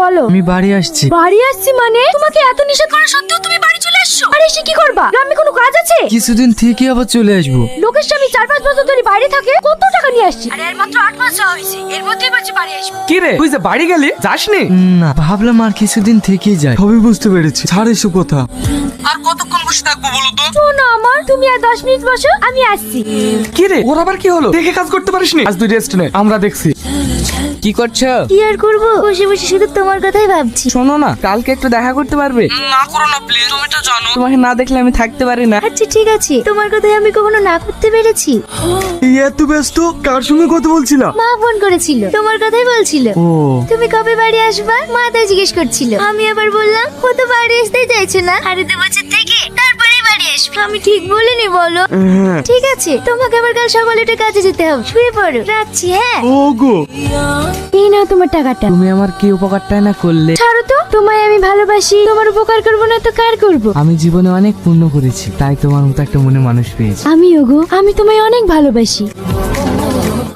বলো। আমি বাড়ি আসছি। বাড়ি আসছি মানে? তোমাকে এত নিষেধ করা সত্ত্বেও তুমি বাড়ি চলে আসছো? আরে এসে কি করবা? গ্রামে কোনো কাজ আছে? কিছুদিন থেকে আবার চলে আসবো। লোকের স্বামী 4-5 বছর ধরে বাইরে থাকে, কত টাকা নিয়ে আসছে? আরে আর মাত্র 8 মাস যাওয়া হয়েছে, এর মধ্যেই বলছি বাড়ি আসবো। কি রে তুই যে বাড়ি গেলি যাসনি? না, ভাবলাম আর কিছুদিন থেকেই যাই। সবই বুঝতে পেরেছি, ছাড় এসব কথা। আর কতক্ষণ বসে থাকবো বলো তো? শোনো আমার, তুমি আর 10 মিনিট বসো, আমি আসছি। কি রে ওর আবার কি হলো? দেখে কাজ করতে পারিসনি? আজ তুই রেস্ট নে, আমরা দেখছি। কি করছো? কি আর করবো, বসে বসে শুধু তোমার কথাই ভাবছি। শোনো না, কালকে একটু দেখা করতে পারবে? না করো না প্লিজ, তুমি তো জানো তোমাকে না দেখলে আমি থাকতে পারি না। আচ্ছা ঠিক আছে, তোমার কথাই আমি কখনো না করতে পেরেছি? এত ব্যস্ত, কার সঙ্গে কথা বলছিলাম? মা ফোন করেছিল, তোমার কথাই বলছিল। ও, তুমি কবে বাড়ি আসবা মা তাই জিজ্ঞেস করছিল। আমি আবার বললাম ও তো বাড়ি আসতেই চাইছে না, আরে 2 বছর থেকে তারপরেই বাড়ি আসবে। আমি ঠিক বলিনি বলো? ঠিক আছে, তোমাকে আবার কাল সকালে উঠে কাজে যেতে হবে, শুয়ে পড়ো, রাখছি। হ্যাঁ ও গো, এই নাও তোমার টাকাটা। তুমি আমার কি উপকারটাই না করলে। ছাড়ো তো, তোমায় আমি ভালোবাসি, তোমার উপকার করবো না তো কার করবো? আমি জীবনে অনেক পুণ্য করেছি, তাই তোমার মতো একটা মনে মানুষ পেয়েছি। আমি ওগো, আমি তোমায় অনেক ভালোবাসি।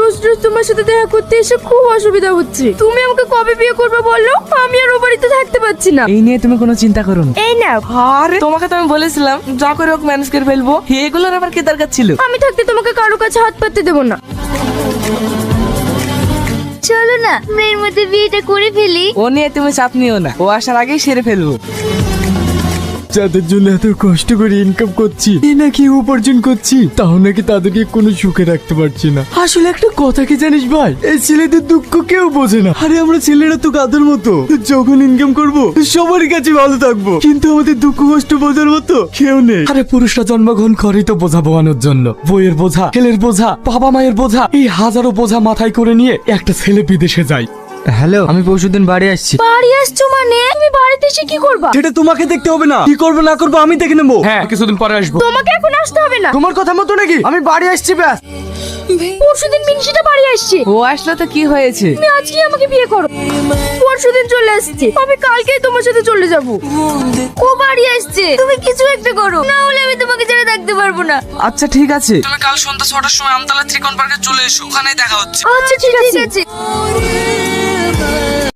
রোজ রোজ তোমার সাথে দেখা করতে এসে খুব অসুবিধা হচ্ছে। তুমি আমাকে কবে বিয়ে করবে বলো? আমি আর ও বাড়িতে থাকতে পারছি না। এই নিয়ে তুমি কোনো চিন্তা করো না। এই নাও। আরে তোমাকে তো আমি বলেছিলাম যা করে হোক ম্যানেজ করে ফেলবো, এগুলোর আবার কি দরকার ছিল? আমি থাকতে তোমাকে কারো কাছে হাত পাততে দেবো না। চলো না, মেয়ের মধ্যে বিয়েটা করে ফেলি। ও নিয়ে তুমি চাপ নিও না, ও আসার আগেই সেরে ফেলবো। যাদের জন্য এত কষ্ট করে ইনকাম করছি, এই নাকি উপার্জন করছি, তাও নাকি তাদেরকে কোনো সুখে রাখতে পারছি না। আসলে একটা কথা কি জানিস ভাই, এই ছেলেদের দুঃখ কেউ বোঝে না। আরে আমরা ছেলেরা তো কাদের মতো, যখন ইনকাম করব সবার কাছে ভালো থাকবো, কিন্তু আমাদের দুঃখ কষ্ট বোঝার মতো কেউ নেই। আরে পুরুষরা জন্মগ্রহণ করে তো বোঝা বহানোর জন্য। বইয়ের বোঝা, ছেলের বোঝা, বাবা মায়ের বোঝা, এই হাজারো বোঝা মাথায় করে নিয়ে একটা ছেলে বিদেশে যায়। হ্যালো, আমি পরশুদিন বাড়ি আসছি। বাড়ি আসছো মানে? তুমি বাড়িতে এসে কি করবা? সেটা তোমাকে দেখতে হবে না, কি করবো না করবো আমি দেখে নেবো। হ্যাঁ কিছুদিন পরে আসবো। তোমাকে এখন আসতে হবে না। তোমার কথা মতো নাকি আমি বাড়ি আসছি ব্যাস। পরশুদিন মিনসিটা বাড়ি আসছে। ও আসলে তো কি হয়েছে? তুমি আজকে আমাকে বিয়ে করো। পরশুদিন চলে আসছে, আমি কালকেই তোমার সাথে চলে যাব। ও বাড়ি আসছে, তুমি কিছু একটা করো, না হলে আমি তোমাকে ছেড়ে থাকতে পারবো না। আচ্ছা ঠিক আছে। তুমি কাল সন্ধ্যা 6টার সময় আমতলা ত্রিকোণ পার্কে চলে এসো, ওখানেই দেখা হচ্ছে। আচ্ছা ঠিক আছে।